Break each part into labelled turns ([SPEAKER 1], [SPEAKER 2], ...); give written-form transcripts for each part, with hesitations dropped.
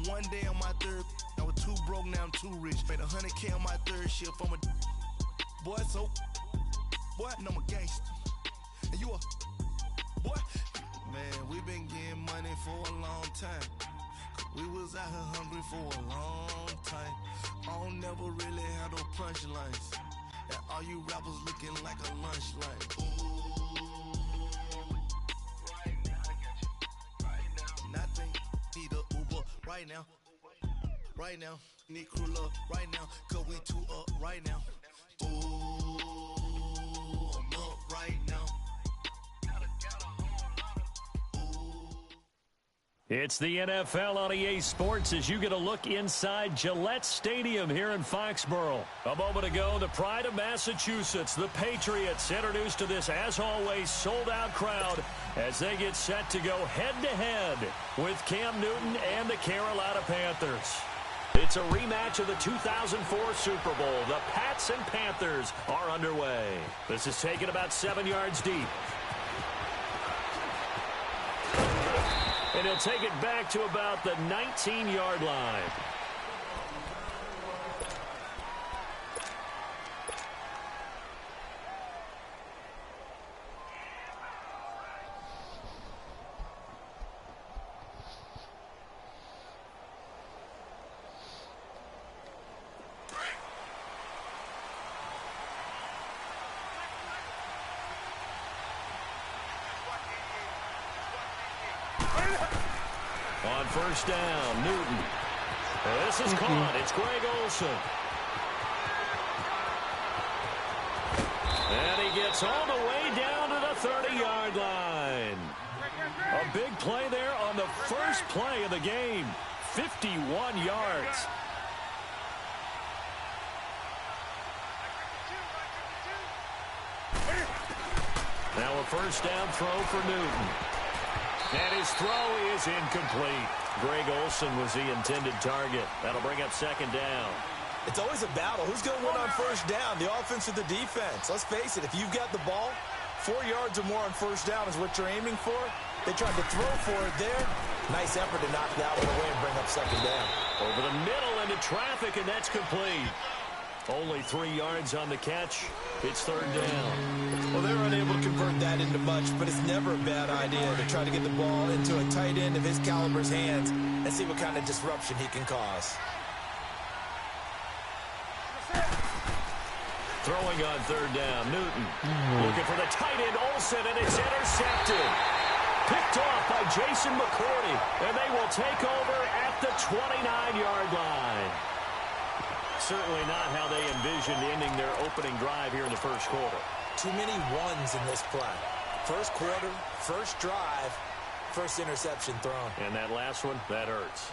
[SPEAKER 1] one day on my third, I was too broke, now I'm too rich. Made 100K on my third shift. I'm a boy, so boy, and I'm a gangster. And you a boy. Man, we been getting money for a long time. We was out here hungry for a long time. I don't never really have no punchlines. And all you rappers looking like a lunch line. Nothing, need a Uber right now. Right now, need crew love right now. Cause we two up right now. Ooh, I'm up right now.
[SPEAKER 2] It's the NFL on EA Sports as you get a look inside Gillette Stadium here in Foxborough. A moment ago, the pride of Massachusetts, the Patriots, introduced to this, as always, sold-out crowd as they get set to go head-to-head with Cam Newton and the Carolina Panthers. It's a rematch of the 2004 Super Bowl. The Pats and Panthers are underway. This is taken about 7 yards deep. And he'll take it back to about the 19-yard line. On first down, Newton. This is caught. It's Greg Olsen. And he gets all the way down to the 30-yard line. A big play there on the first play of the game. 51 yards. Now a first down throw for Newton. And his throw is incomplete. Greg Olsen was the intended target. That'll bring up second down.
[SPEAKER 3] It's always a battle. Who's going to win on first down, the offense or the defense? Let's face it, if you've got the ball, 4 yards or more on first down is what you're aiming for. They tried to throw for it there. Nice effort to knock that one away and bring up second down.
[SPEAKER 2] Over the middle into traffic, and that's complete. Only 3 yards on the catch. It's third down.
[SPEAKER 3] Well, they were unable to convert that into much, but it's never a bad idea to try to get the ball into a tight end of his caliber's hands and see what kind of disruption he can cause.
[SPEAKER 2] Throwing on third down, Newton. Looking for the tight end, Olsen, and it's intercepted. Picked off by Jason McCourty, and they will take over at the 29-yard line. Certainly not how they envisioned ending their opening drive here in the first quarter.
[SPEAKER 3] Too many ones in this play. First quarter, first drive, first interception thrown.
[SPEAKER 2] And that last one, that hurts.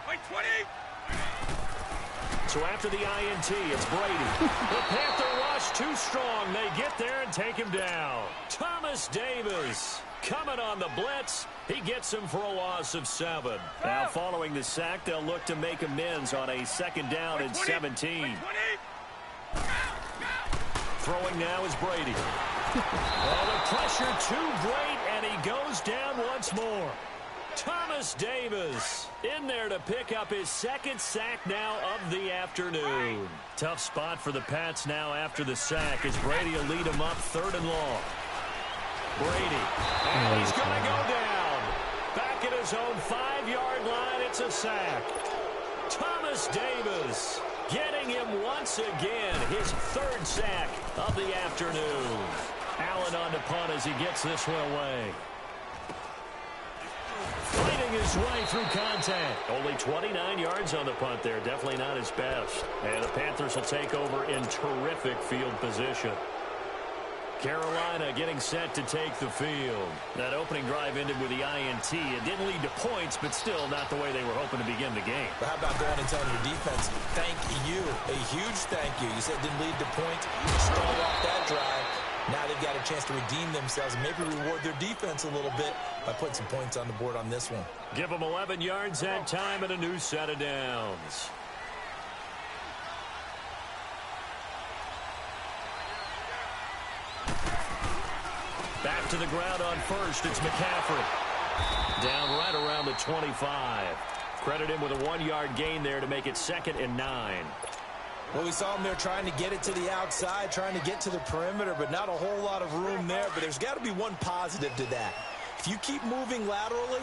[SPEAKER 4] Wait, 20!
[SPEAKER 2] So after the INT, it's Brady. The Panther rush too strong. They get there and take him down. Thomas Davis coming on the blitz. He gets him for a loss of 7. Now following the sack, they'll look to make amends on a second down and 17. Throwing now is Brady. Oh, the pressure too great, and he goes down once more. Thomas Davis in there to pick up his second sack now of the afternoon. Tough spot for the Pats now after the sack as Brady will lead him up third and long. Brady, and he's going to go down. Back at his own 5-yard line, it's a sack. Thomas Davis getting him once again, his third sack of the afternoon. Allen on the punt as he gets this one away. Fighting his way through contact. Only 29 yards on the punt there. Definitely not his best. And the Panthers will take over in terrific field position. Carolina getting set to take the field. That opening drive ended with the INT. It didn't lead to points, but still not the way they were hoping to begin the game.
[SPEAKER 3] But how about going and telling your defense, thank you, a huge thank you. You said it didn't lead to points. You stalled off that drive. Now they've got a chance to redeem themselves and maybe reward their defense a little bit by putting some points on the board on this one.
[SPEAKER 2] Give them 11 yards that time and a new set of downs. Back to the ground on first. It's McCaffrey. Down right around the 25. Credit him with a 1-yard gain there to make it 2nd and 9.
[SPEAKER 3] Well, we saw him there trying to get it to the outside, trying to get to the perimeter, but not a whole lot of room there. But there's got to be one positive to that. If you keep moving laterally,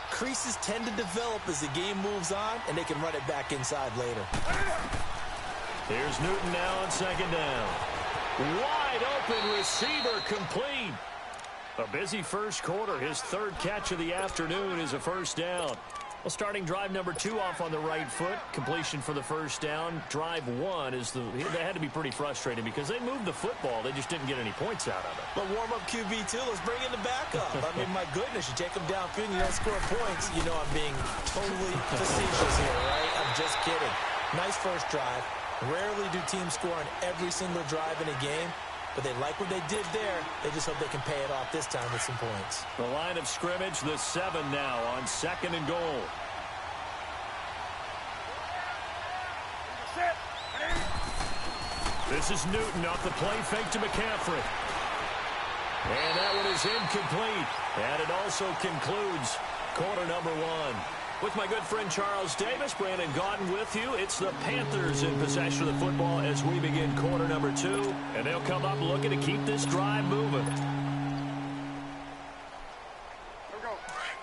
[SPEAKER 3] creases tend to develop as the game moves on, and they can run it back inside later.
[SPEAKER 2] Here's Newton now on 2nd down. Wide open receiver complete. A busy first quarter. His 3rd catch of the afternoon is a first down. Well, starting drive number 2 off on the right foot. Completion for the first down. Drive 1 is they had to be pretty frustrating because they moved the football. They just didn't get any points out of it.
[SPEAKER 3] But warm-up QB, too. Let's bring in the backup. I mean, my goodness, you take them downfield and you don't score points. You know I'm being totally facetious here, right? I'm just kidding. Nice first drive. Rarely do teams score on every single drive in a game. But they like what they did there. They just hope they can pay it off this time with some points.
[SPEAKER 2] The line of scrimmage, the 7 now on 2nd and goal. This is Newton off the play fake to McCaffrey. And that one is incomplete. And it also concludes quarter number 1. With my good friend Charles Davis, Brandon Gaudin with you. It's the Panthers in possession of the football as we begin quarter number 2. And they'll come up looking to keep this drive moving.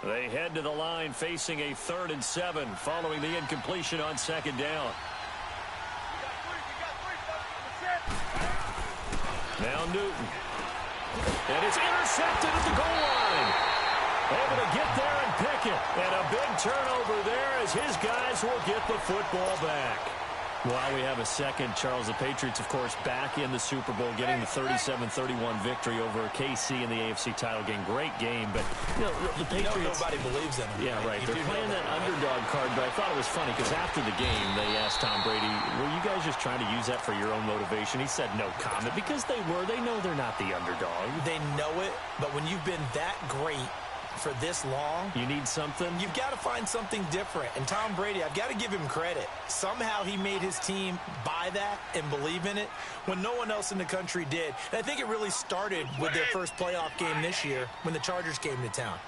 [SPEAKER 2] They head to the line facing a 3rd and 7 following the incompletion on 2nd down. Now Newton. And it's intercepted at the goal line. Able to get there and pick it. And a big turnover there as his guys will get the football back. While we have a second, Charles, the Patriots, of course, back in the Super Bowl, getting the 37-31 victory over KC in the AFC title game. Great game, but you know, the Patriots...
[SPEAKER 3] nobody believes in them.
[SPEAKER 2] Yeah, right. They're playing that underdog card, but I thought it was funny because after the game, they asked Tom Brady, were you guys just trying to use that for your own motivation? He said no comment because they were. They know they're not the underdog.
[SPEAKER 3] They know it, but when you've been that great for this long,
[SPEAKER 2] you need something. You've
[SPEAKER 3] got to find something different. And Tom Brady, I've got to give him credit. Somehow he made his team buy that and believe in it when no one else in the country did. And I think it really started with their first playoff game this year when the Chargers came to town.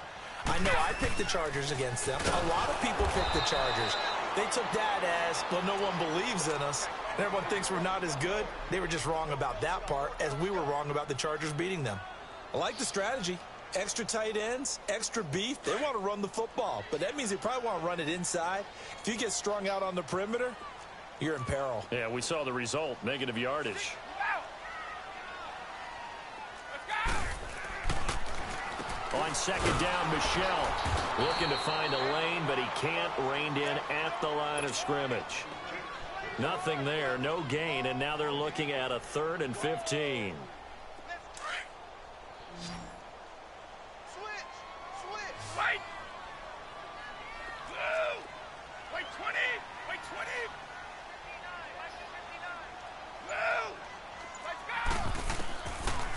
[SPEAKER 3] I know I picked the Chargers against them. A lot of people picked the Chargers. They took that as, well, no one believes in us, and everyone thinks we're not as good. They were just wrong about that part, as we were wrong about the Chargers beating them. I like the strategy. Extra tight ends, extra beef. They want to run the football, but that means they probably want to run it inside. If you get strung out on the perimeter, you're in peril.
[SPEAKER 2] Yeah, we saw the result, negative yardage. On 2nd down, Michel looking to find a lane, but he can't. Reined in at the line of scrimmage. Nothing there, no gain, and now they're looking at a 3rd and 15.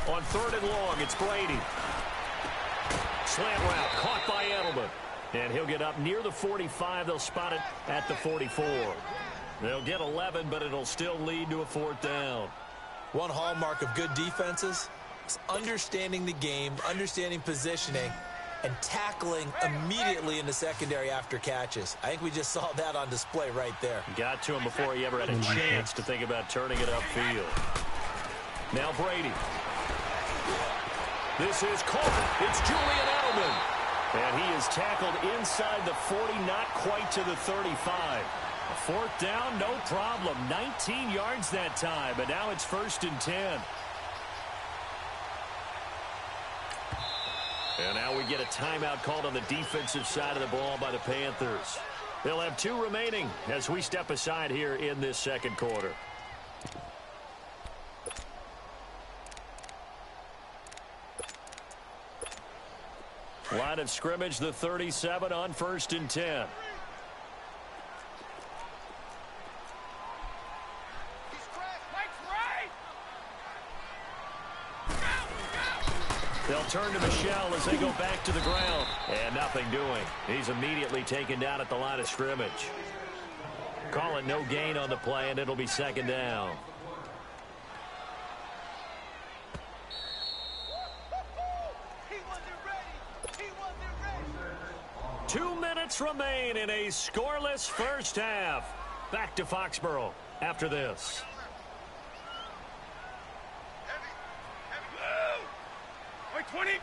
[SPEAKER 2] On 3rd and long, it's Brady. Slant route caught by Edelman. And he'll get up near the 45. They'll spot it at the 44. They'll get 11, but it'll still lead to a 4th down.
[SPEAKER 3] One hallmark of good defenses is understanding the game, understanding positioning, and tackling immediately in the secondary after catches. I think we just saw that on display right there.
[SPEAKER 2] Got to him before he ever had a chance to think about turning it upfield. Now Brady. This is caught. It's Julian Edelman. And he is tackled inside the 40, not quite to the 35. A 4th down, no problem. 19 yards that time, but now it's 1st and 10. And now we get a timeout called on the defensive side of the ball by the Panthers. They'll have 2 remaining as we step aside here in this 2nd quarter. Line of scrimmage, the 37 on 1st and 10. They'll turn to Michel as they go back to the ground. And nothing doing. He's immediately taken down at the line of scrimmage. Call it no gain on the play, and it'll be 2nd down. 2 minutes remain in a scoreless first half. Back to Foxborough after this.
[SPEAKER 4] Wait, 20. Wait, 20.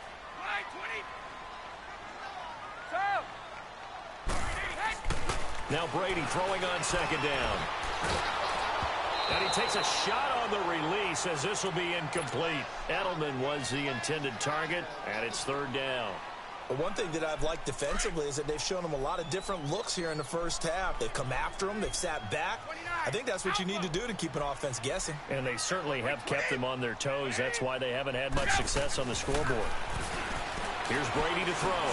[SPEAKER 2] Now Brady throwing on second down. And he takes a shot on the release as this will be incomplete. Edelman was the intended target, and it's third down.
[SPEAKER 3] But one thing that I've liked defensively is that they've shown him a lot of different looks here in the first half. They've come after him. They've sat back. I think that's what you need to do to keep an offense guessing.
[SPEAKER 2] And they certainly have kept them on their toes. That's why they haven't had much success on the scoreboard. Here's Brady to throw.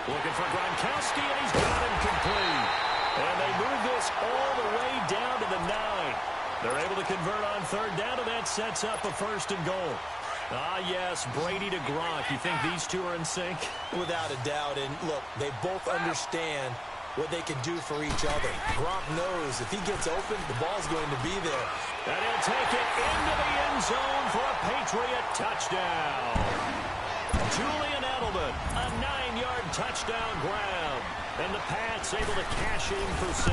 [SPEAKER 2] Looking for Gronkowski, and he's got him complete. And they move this all the way down to the 9. They're able to convert on third down, and that sets up a first and goal. Ah, yes, Brady to Gronk. You think these two are in sync?
[SPEAKER 3] Without a doubt. And, look, they both understand what they can do for each other. Gronk knows if he gets open, the ball's going to be there.
[SPEAKER 2] And he'll take it into the end zone for a Patriot touchdown. Julian Edelman, a 9-yard touchdown grab. And the Pats able to cash in for 6.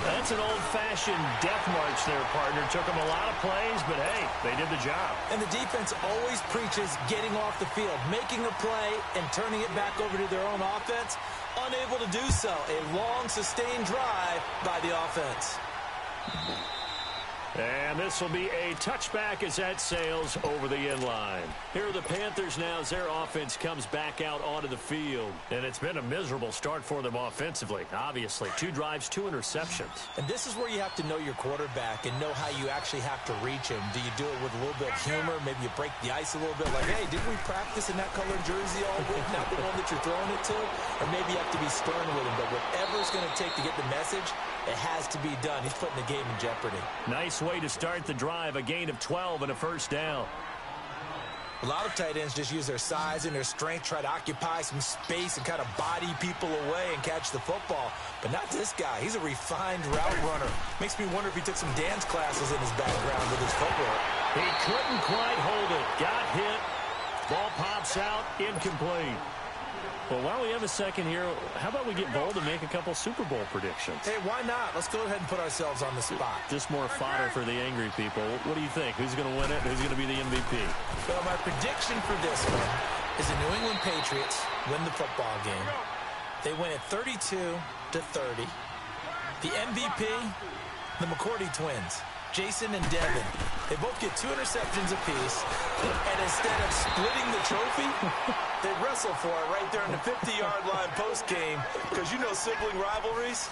[SPEAKER 2] That's an old-fashioned death march there, partner. Took them a lot of plays, but, hey, they did the job.
[SPEAKER 3] And the defense always preaches getting off the field, making a play and turning it back over to their own offense. Unable to do so. A long, sustained drive by the offense.
[SPEAKER 2] And this will be a touchback as that sails over the end line. Here are the Panthers now as their offense comes back out onto the field. And it's been a miserable start for them offensively, obviously. 2 drives, 2 interceptions.
[SPEAKER 3] And this is where you have to know your quarterback and know how you actually have to reach him. Do you do it with a little bit of humor? Maybe you break the ice a little bit like, hey, didn't we practice in that colored jersey all week? Not the one that you're throwing it to? Or maybe you have to be stern with him. But whatever it's going to take to get the message, it has to be done. He's putting the game in jeopardy.
[SPEAKER 2] Nice way to start the drive. A gain of 12 and a first down.
[SPEAKER 3] A lot of tight ends just use their size and their strength, try to occupy some space and kind of body people away and catch the football. But not this guy. He's a refined route runner. Makes me wonder if he took some dance classes in his background with his footwork.
[SPEAKER 2] He couldn't quite hold it. Got hit. Ball pops out. Incomplete. Well, while we have a second here, how about we get bold and make a couple Super Bowl predictions?
[SPEAKER 3] Hey, why not? Let's go ahead and put ourselves on the spot.
[SPEAKER 2] Just more fodder for the angry people. What do you think? Who's going to win it? Who's going to be the MVP?
[SPEAKER 3] Well, my prediction for this one is the New England Patriots win the football game. They win it 32-30. The MVP, the McCourty twins, Jason and Devin. They both get 2 interceptions apiece, and instead of splitting the trophy, they wrestle for it right there in the 50-yard line post-game, because you know sibling rivalries,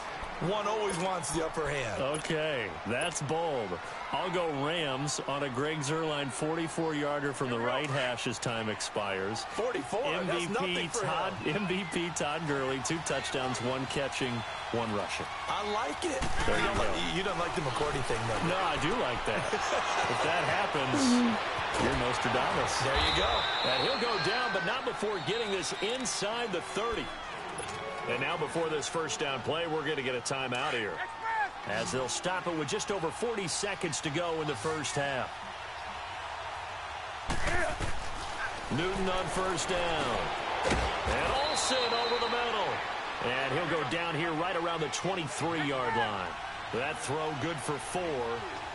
[SPEAKER 3] one always wants the upper hand.
[SPEAKER 2] Okay, that's bold. I'll go Rams on a Greg Zuerlein 44-yarder from the right hash as time expires.
[SPEAKER 3] 44, that's nothing for him.
[SPEAKER 2] MVP Todd Gurley, 2 touchdowns, 1 catching, 1 rushing.
[SPEAKER 3] I like it.
[SPEAKER 2] There you go.
[SPEAKER 3] You don't like the McCourty thing, though.
[SPEAKER 2] No, I do like that. If that happens, you're Nostradamus.
[SPEAKER 3] There you go.
[SPEAKER 2] And he'll go down, but not before getting this inside the 30. And now before this first down play, we're going to get a timeout here, as they'll stop it with just over 40 seconds to go in the first half. Newton on first down. And Olsen over the middle. And he'll go down here right around the 23-yard line. That throw good for 4.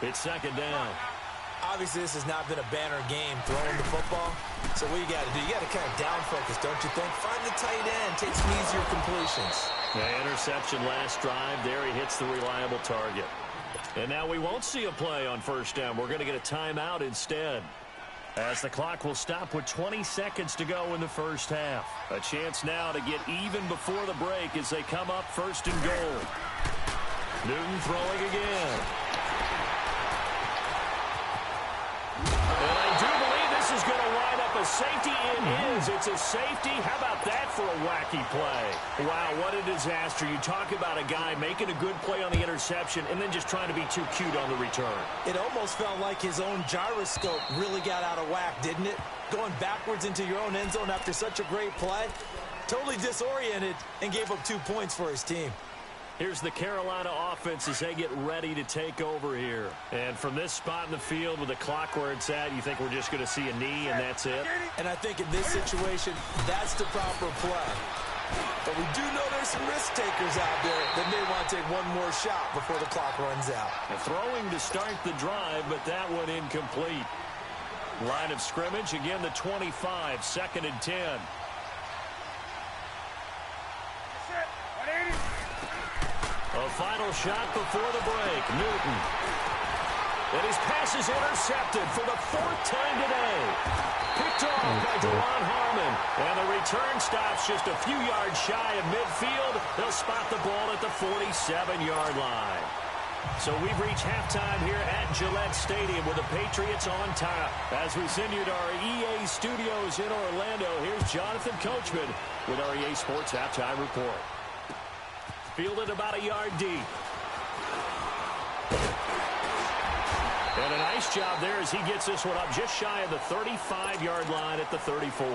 [SPEAKER 2] It's second down.
[SPEAKER 3] Obviously, this has not been a banner game throwing the football. So what you got to do, you got to kind of down focus, don't you think? Find the tight end, take some easier completions.
[SPEAKER 2] The interception last drive. There he hits the reliable target. And now we won't see a play on first down. We're going to get a timeout instead, as the clock will stop with 20 seconds to go in the first half. A chance now to get even before the break as they come up first and goal. Newton throwing again. And I do believe this is going to wind up a safety. It is. It's a safety. How about that for a wacky play? Wow, what a disaster. You talk about a guy making a good play on the interception and then just trying to be too cute on the return.
[SPEAKER 3] It almost felt like his own gyroscope really got out of whack, didn't it? Going backwards into your own end zone after such a great play. Totally disoriented and gave up 2 points for his team.
[SPEAKER 2] Here's the Carolina offense as they get ready to take over here. And from this spot in the field with the clock where it's at, you think we're just going to see a knee and that's it?
[SPEAKER 3] And I think in this situation, that's the proper play. But we do know there's some risk takers out there that may want to take one more shot before the clock runs out.
[SPEAKER 2] Throwing to start the drive, but that one incomplete. Line of scrimmage, again the 25, 2nd and 10. A final shot before the break. Newton. And his pass is intercepted for the 4th time today. Picked off by Dewan Harmon. And the return stops just a few yards shy of midfield. They'll spot the ball at the 47-yard line. So we've reached halftime here at Gillette Stadium with the Patriots on top. As we send you to our EA studios in Orlando, here's Jonathan Coachman with our EA Sports Halftime Report. Fielded about a yard deep. And a nice job there as he gets this one up just shy of the 35-yard line at the 34.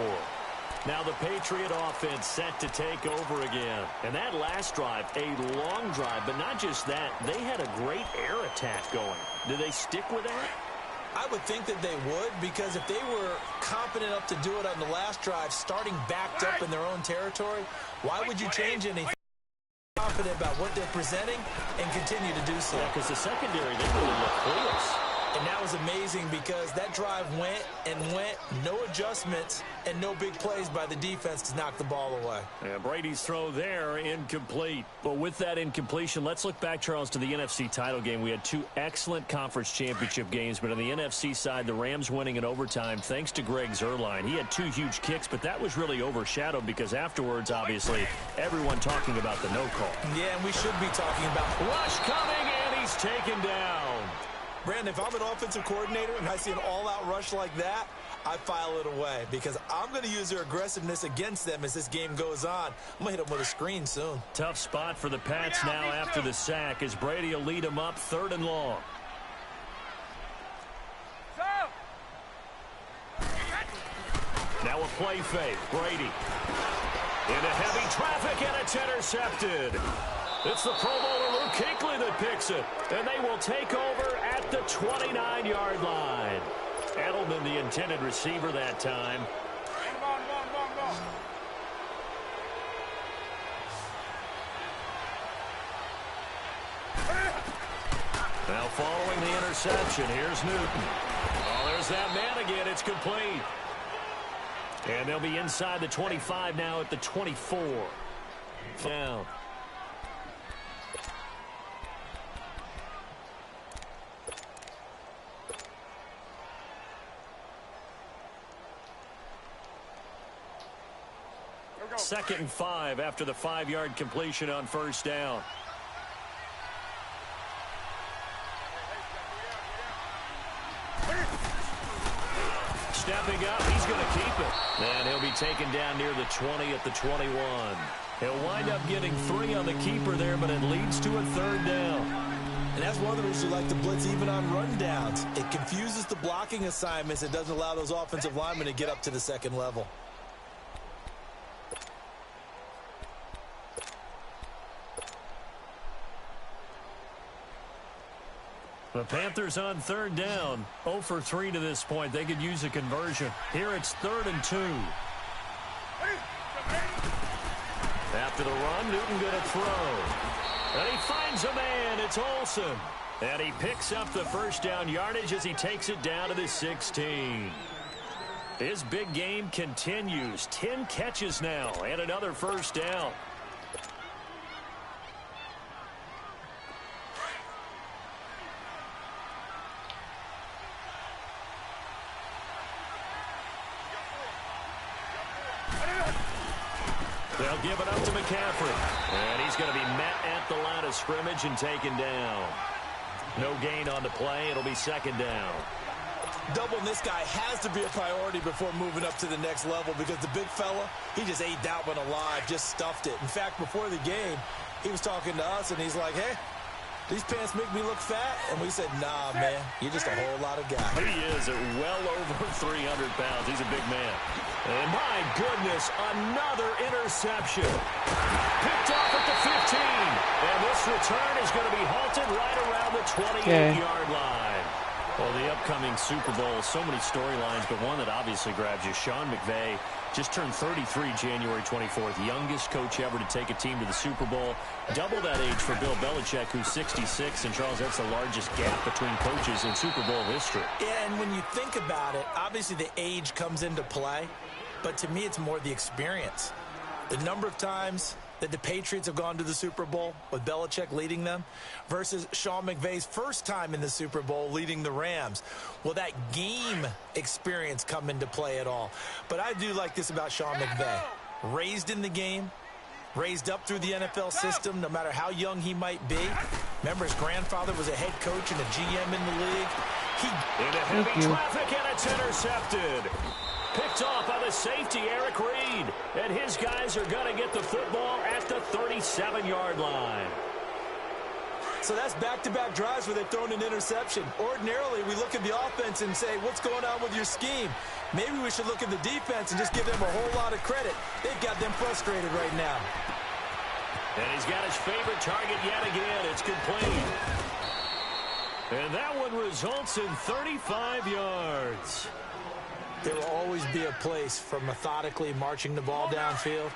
[SPEAKER 2] Now the Patriot offense set to take over again. And that last drive, a long drive, but not just that. They had a great air attack going. Do they stick with that?
[SPEAKER 3] I would think that they would, because if they were confident enough to do it on the last drive, starting backed up in their own territory, why would you change anything? Confident about what they're presenting and continue to do so.
[SPEAKER 2] Yeah, because the secondary, they really look close.
[SPEAKER 3] And that was amazing because that drive went and went, no adjustments, and no big plays by the defense to knock the ball away.
[SPEAKER 2] Yeah, Brady's throw there, incomplete. But with that incompletion, let's look back, Charles, to the NFC title game. We had 2 excellent conference championship games, but on the NFC side, the Rams winning in overtime thanks to Greg Zuerlein. He had 2 huge kicks, but that was really overshadowed because afterwards, obviously, everyone talking about the no call.
[SPEAKER 3] Yeah, and we should be talking about
[SPEAKER 2] rush coming, and he's taken down.
[SPEAKER 3] Brandon, if I'm an offensive coordinator and I see an all-out rush like that, I file it away because I'm going to use their aggressiveness against them as this game goes on. I'm going to hit them with a screen soon.
[SPEAKER 2] Tough spot for the Pats now after the sack as Brady will lead them up 3rd and long. Now a play fake. Brady into heavy traffic, and it's intercepted. It's the Pro Bowler Luke Kuechly that picks it, and they will take over at the 29-yard line. Edelman, the intended receiver that time. Now following the interception, here's Newton. Oh, there's that man again. It's complete. And they'll be inside the 25 now at the 24. Down. Second and 5 after the 5-yard completion on 1st down. Stepping up, he's going to keep it. And he'll be taken down near the 20 at the 21. He'll wind up getting 3 on the keeper there, but it leads to a 3rd down.
[SPEAKER 3] And that's one of the reasons you like to blitz even on rundowns. It confuses the blocking assignments. It doesn't allow those offensive linemen to get up to the 2nd level.
[SPEAKER 2] The Panthers on 3rd down. 0 for 3 to this point. They could use a conversion. Here it's 3rd and 2. After the run, Newton going to throw. And he finds a man. It's Olsen. And he picks up the 1st down yardage as he takes it down to the 16. His big game continues. 10 catches now and another 1st down. They'll give it up to McCaffrey. And he's going to be met at the line of scrimmage and taken down. No gain on the play. It'll be 2nd down.
[SPEAKER 3] Doubling this guy has to be a priority before moving up to the next level because the big fella, he just ate that one alive, just stuffed it. In fact, before the game, he was talking to us, and he's like, hey, these pants make me look fat. And we said, nah, man, you're just a whole lot of guy.
[SPEAKER 2] He is at well over 300 pounds. He's a big man. And my goodness, another interception. Picked off at the 15. And this return is going to be halted right around the 28-yard line. Well, the upcoming Super Bowl, so many storylines, but one that obviously grabs you. Sean McVay just turned 33 January 24th, youngest coach ever to take a team to the Super Bowl. Double that age for Bill Belichick, who's 66. And, Charles, that's the largest gap between coaches in Super Bowl history.
[SPEAKER 3] Yeah, and when you think about it, obviously the age comes into play. But to me, it's more the experience. The number of times that the Patriots have gone to the Super Bowl with Belichick leading them versus Sean McVay's first time in the Super Bowl leading the Rams. Will that game experience come into play at all? But I do like this about Sean McVay. Raised in the game, raised up through the NFL system, no matter how young he might be. Remember, his grandfather was a head coach and a GM in the league.
[SPEAKER 2] Into heavy traffic, and it's intercepted. Picked off by the safety, Eric Reed. And his guys are going to get the football at the 37-yard line.
[SPEAKER 3] So that's back-to-back drives where they've thrown an interception. Ordinarily, we look at the offense and say, what's going on with your scheme? Maybe we should look at the defense and just give them a whole lot of credit. They've got them frustrated right now.
[SPEAKER 2] And he's got his favorite target yet again. It's complete. And that one results in 35 yards.
[SPEAKER 3] There will always be a place for methodically marching the ball downfield.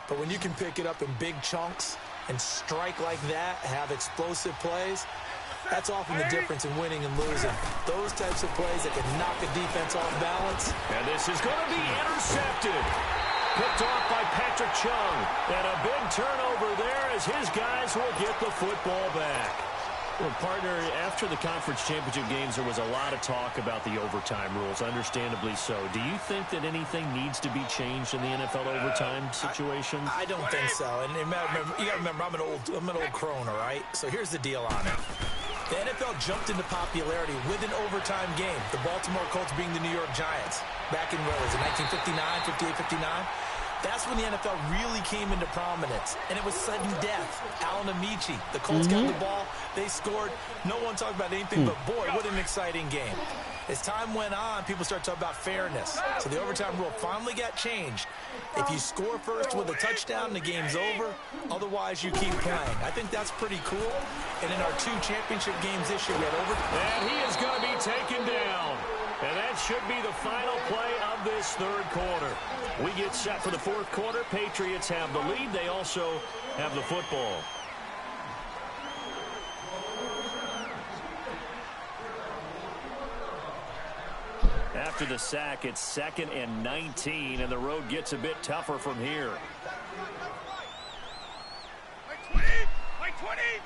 [SPEAKER 3] But when you can pick it up in big chunks and strike like that, have explosive plays, that's often the difference in winning and losing. Those types of plays that can knock a defense off balance.
[SPEAKER 2] And this is going to be intercepted. Picked off by Patrick Chung. And a big turnover there as his guys will get the football back. Well, partner, after the conference championship games, there was a lot of talk about the overtime rules, understandably so. Do you think that anything needs to be changed in the NFL overtime situation?
[SPEAKER 3] I don't think so. And you got to remember, I'm an old crone, all right? So here's the deal on it. The NFL jumped into popularity with an overtime game, the Baltimore Colts being the New York Giants. Back in, what was it, 1959, 58, 59? That's when the NFL really came into prominence, and it was sudden death. Alan Amici, the Colts got the ball, they scored. No one talked about anything but, boy, what an exciting game. As time went on, people started talking about fairness. So the overtime rule finally got changed. If you score first with a touchdown, the game's over. Otherwise, you keep playing. I think that's pretty cool. And in our 2 championship games this year, we had over.
[SPEAKER 2] And he is going to be taken down. And that should be the final play of this third quarter. We get set for the fourth quarter. Patriots have the lead. They also have the football. After the sack, it's 2nd and 19, and the road gets a bit tougher from here.
[SPEAKER 4] Like 20! Like 20! Here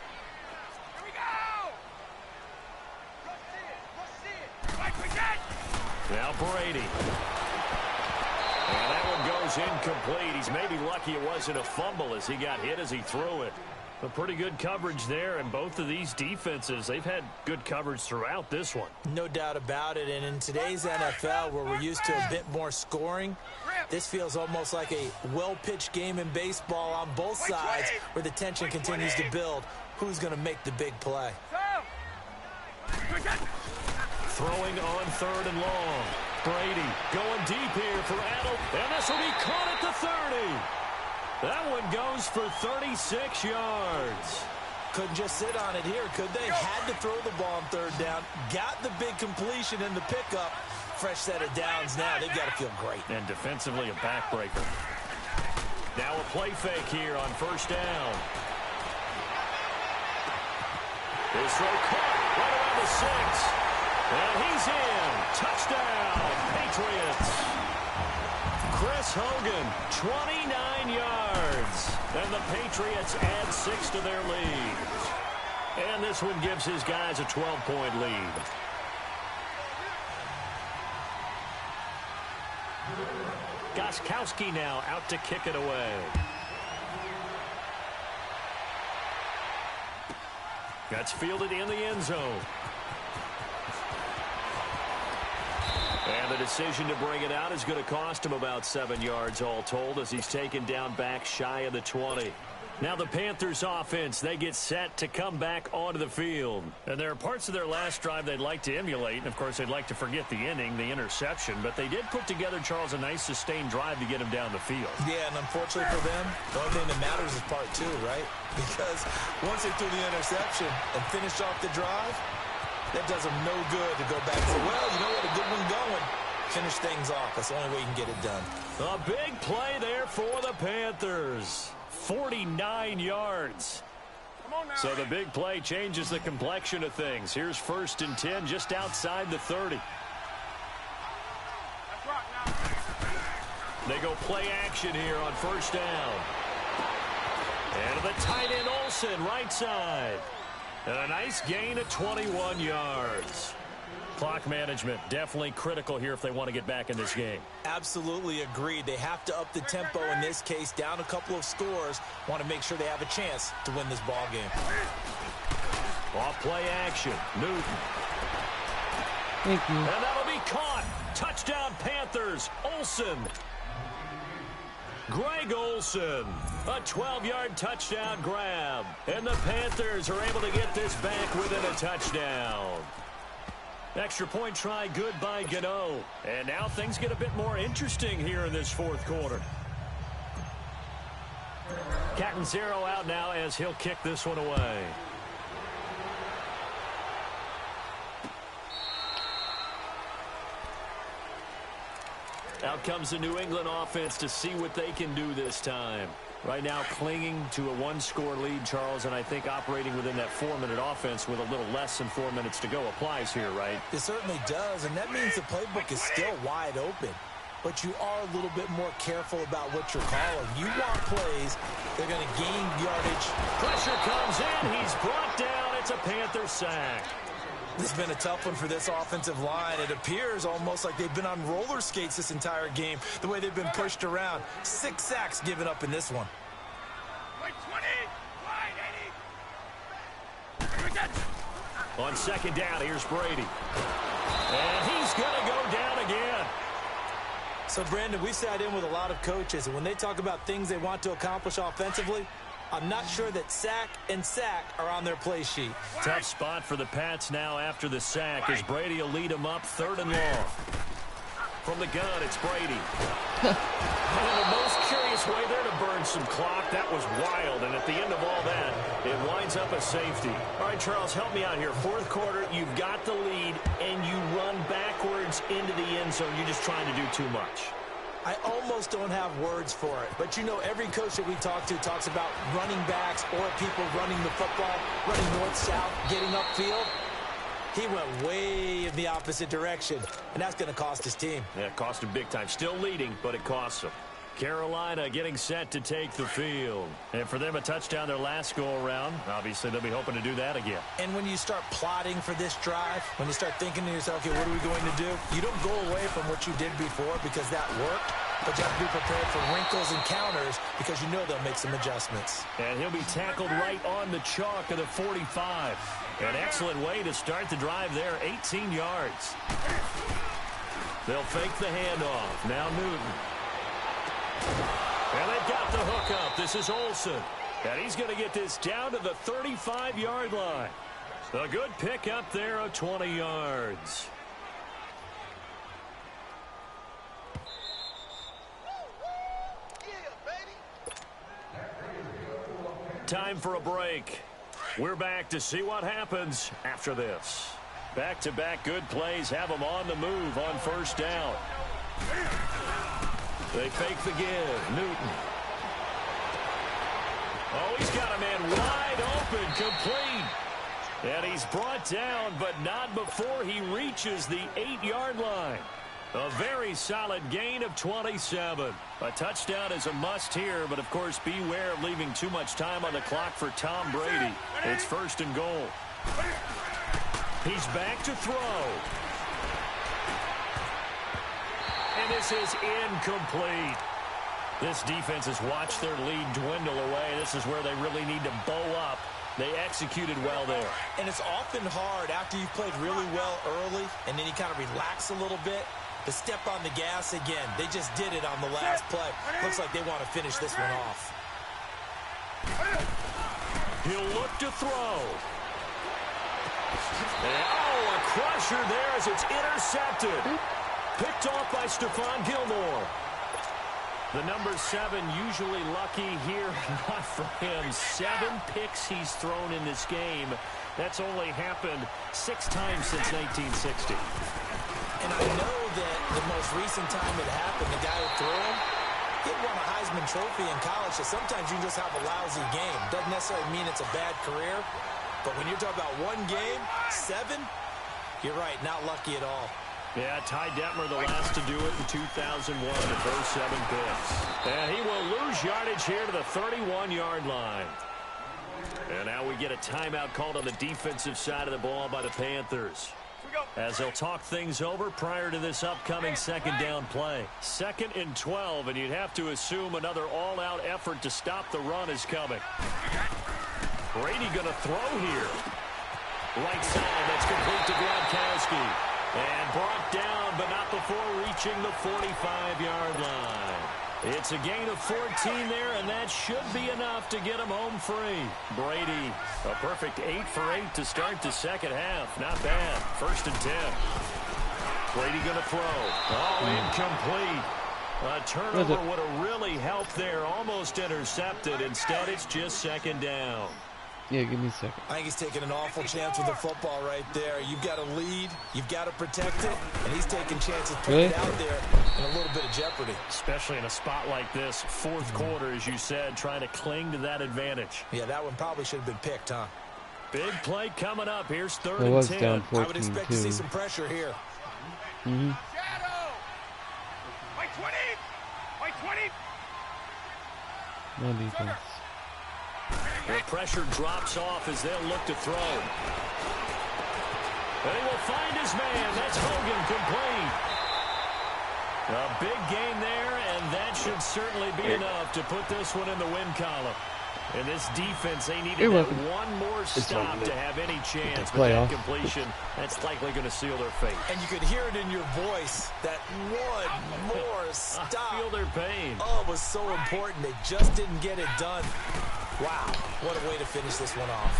[SPEAKER 4] we go! Like we get!
[SPEAKER 2] Now Brady. And that one goes incomplete. He's maybe lucky it wasn't a fumble as he got hit as he threw it. A pretty good coverage there, and both of these defenses, they've had good coverage throughout this one.
[SPEAKER 3] No doubt about it, and in today's NFL, where we're used to a bit more scoring, this feels almost like a well-pitched game in baseball on both sides, where the tension continues to build. Who's going to make the big play?
[SPEAKER 2] Throwing on 3rd and long. Brady going deep here for Adel, and this will be caught at the 30. That one goes for 36 yards.
[SPEAKER 3] Couldn't just sit on it here, could they? Had to throw the ball on 3rd down. Got the big completion in the pickup. Fresh set of downs now. They've got to feel great.
[SPEAKER 2] And defensively, a backbreaker. Now a play fake here on 1st down. His throw caught right around the 6. And he's in. Touchdown, Patriots. Chris Hogan, 29 yards. And the Patriots add 6 to their lead. And this one gives his guys a 12-point lead. Gostkowski now out to kick it away. That's fielded in the end zone. And the decision to bring it out is going to cost him about 7 yards all told as he's taken down back shy of the 20. Now the Panthers offense, they get set to come back onto the field. And there are parts of their last drive they'd like to emulate. And, of course, they'd like to forget the inning, the interception. But they did put together, Charles, a nice sustained drive to get him down the field.
[SPEAKER 3] Yeah, and unfortunately for them, the only thing that matters is part 2, right? Because once they threw the interception and finished off the drive, That does them no good to go back and say, well, you know what, a good one going. Finish things off. That's the only way you can get it done.
[SPEAKER 2] A big play there for the Panthers. 49 yards. So the big play changes the complexion of things. Here's 1st and 10 just outside the 30. They go play action here on 1st down. And the tight end Olsen, right side. And a nice gain of 21 yards. Clock management definitely critical here if they want to get back in this game.
[SPEAKER 3] Absolutely agreed. They have to up the tempo in this case, down a couple of scores. Want to make sure they have a chance to win this ball game.
[SPEAKER 2] Off play action. Newton.
[SPEAKER 5] Thank you.
[SPEAKER 2] And that'll be caught. Touchdown Panthers. Olsen. Greg Olsen. A 12-yard touchdown grab. And the Panthers are able to get this back within a touchdown. Extra point try good by Gano. And now things get a bit more interesting here in this 4th quarter. Catanzaro out now as he'll kick this one away. Out comes the New England offense to see what they can do this time. Right now clinging to a 1-score lead, Charles, and I think operating within that 4-minute offense with a little less than 4 minutes to go applies here, right?
[SPEAKER 3] It certainly does, and that means the playbook is still wide open. But you are a little bit more careful about what you're calling. You want plays, they're going to gain yardage.
[SPEAKER 2] Pressure comes in, he's brought down, it's a Panther sack.
[SPEAKER 3] This has been a tough one for this offensive line. It appears almost like they've been on roller skates this entire game, the way they've been pushed around. 6 sacks given up in this one.
[SPEAKER 2] On 2nd down, here's Brady. And he's going to go down again.
[SPEAKER 3] So, Brandon, we sat in with a lot of coaches, and when they talk about things they want to accomplish offensively, I'm not sure that sack and sack are on their play sheet.
[SPEAKER 2] Tough spot for the Pats now after the sack as Brady will lead them up 3rd and long. From the gun, it's Brady. And the most curious way there to burn some clock. That was wild, and at the end of all that, it winds up a safety. All right, Charles, help me out here. 4th quarter, you've got the lead, and you run backwards into the end zone. You're just trying to do too much.
[SPEAKER 3] I almost don't have words for it. But, you know, every coach that we talk to talks about running backs or people running the football, running north-south, getting upfield. He went way in the opposite direction, and that's going to cost his team.
[SPEAKER 2] Yeah, it cost him big time. Still leading, but it costs him. Carolina getting set to take the field. And for them, a touchdown their last go-around. Obviously, they'll be hoping to do that again.
[SPEAKER 3] And when you start plotting for this drive, when you start thinking to yourself, okay, what are we going to do? You don't go away from what you did before because that worked, but you have to be prepared for wrinkles and counters because you know they'll make some adjustments.
[SPEAKER 2] And he'll be tackled right on the chalk of the 45. An excellent way to start the drive there, 18 yards. They'll fake the handoff. Now Newton. And they've got the hook up. This is Olsen. And he's going to get this down to the 35-yard line. A good pick up there of 20 yards. Time for a break. We're back to see what happens after this. Back-to-back good plays have them on the move on 1st down. They fake the give. Newton. Oh, he's got a man wide open, complete. And he's brought down, but not before he reaches the 8-yard line. A very solid gain of 27. A touchdown is a must here, but of course beware of leaving too much time on the clock for Tom Brady. It's 1st and goal. He's back to throw. And this is incomplete. This defense has watched their lead dwindle away. This is where they really need to bow up. They executed well there.
[SPEAKER 3] And it's often hard after you've played really well early and then you kind of relax a little bit to step on the gas again. They just did it on the last play. Looks like they want to finish this one off.
[SPEAKER 2] He'll look to throw. And, oh, a crusher there as it's intercepted. Picked off by Stephon Gilmore. The number 7 usually lucky here. Not for him. 7 picks he's thrown in this game. That's only happened 6 times since 1960.
[SPEAKER 3] And I know that the most recent time it happened, the guy who threw him, he won a Heisman Trophy in college, so sometimes you just have a lousy game. Doesn't necessarily mean it's a bad career, but when you're talking about one game, 7, you're right, not lucky at all.
[SPEAKER 2] Yeah, Ty Detmer the last to do it in 2001 to throw 7 picks. And he will lose yardage here to the 31-yard line. And now we get a timeout called on the defensive side of the ball by the Panthers, as they'll talk things over prior to this upcoming second down play. 2nd and 12, and you'd have to assume another all-out effort to stop the run is coming. Brady going to throw here. Right side, that's complete to Gronkowski. And brought down, but not before reaching the 45-yard line. It's a gain of 14 there, and that should be enough to get him home free. Brady, a perfect 8 for 8 to start the second half. Not bad. 1st and 10. Brady going to throw. Oh, incomplete. A turnover would have really helped there. Almost intercepted. Instead, it's just 2nd down.
[SPEAKER 5] Yeah, give me a second.
[SPEAKER 3] I think he's taking an awful chance with the football right there. You've got to lead. You've got to protect it. And he's taking chances putting it out there in a little bit of jeopardy.
[SPEAKER 2] Especially in a spot like this, 4th quarter, as you said, trying to cling to that advantage.
[SPEAKER 3] Yeah, that one probably should have been picked, huh?
[SPEAKER 2] Big play coming up. Here's 3rd
[SPEAKER 5] It
[SPEAKER 2] and
[SPEAKER 5] was
[SPEAKER 2] 10.
[SPEAKER 5] down 14,
[SPEAKER 3] I would expect to see some pressure here.
[SPEAKER 4] Shadow! By 20! By 20!
[SPEAKER 5] No defense.
[SPEAKER 2] The pressure drops off as they'll look to throw. And he will find his man. That's Hogan, complete. A big gain there, and that should certainly be enough to put this one in the win column. In this defense, they needed that one more stop to have any chance. But that completion, that's likely going to seal their fate.
[SPEAKER 3] And you could hear it in your voice, that one more stop.
[SPEAKER 2] I feel their pain.
[SPEAKER 3] Oh, it was so important. They just didn't get it done. Wow, what a way to finish this one off.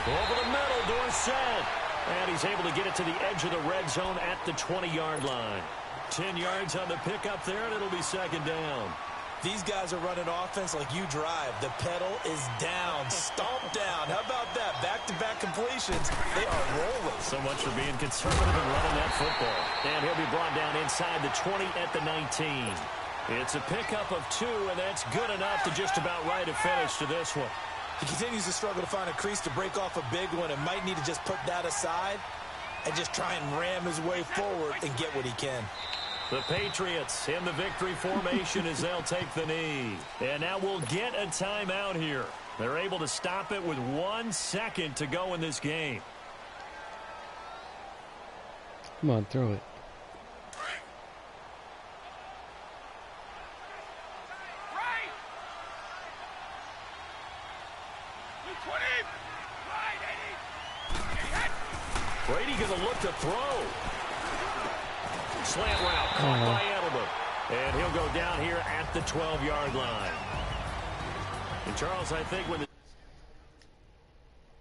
[SPEAKER 2] Over the middle, Dorsett. And he's able to get it to the edge of the red zone at the 20-yard line. 10 yards on the pickup there, and it'll be 2nd down.
[SPEAKER 3] These guys are running offense like you drive. The pedal is down, stomp down. How about that? Back-to-back completions. They are rolling.
[SPEAKER 2] So much for being conservative and running that football. And he'll be brought down inside the 20 at the 19. It's a pickup of 2, and that's good enough to just about write a finish to this one.
[SPEAKER 3] He continues to struggle to find a crease to break off a big one and might need to just put that aside and just try and ram his way forward and get what he can.
[SPEAKER 2] The Patriots in the victory formation as they'll take the knee. And now we'll get a timeout here. They're able to stop it with 1 second to go in this game.
[SPEAKER 5] Come on, throw it.
[SPEAKER 2] Brady going to look to throw. Slant route caught by Edelman. And he'll go down here at the 12-yard line. And Charles, I think when the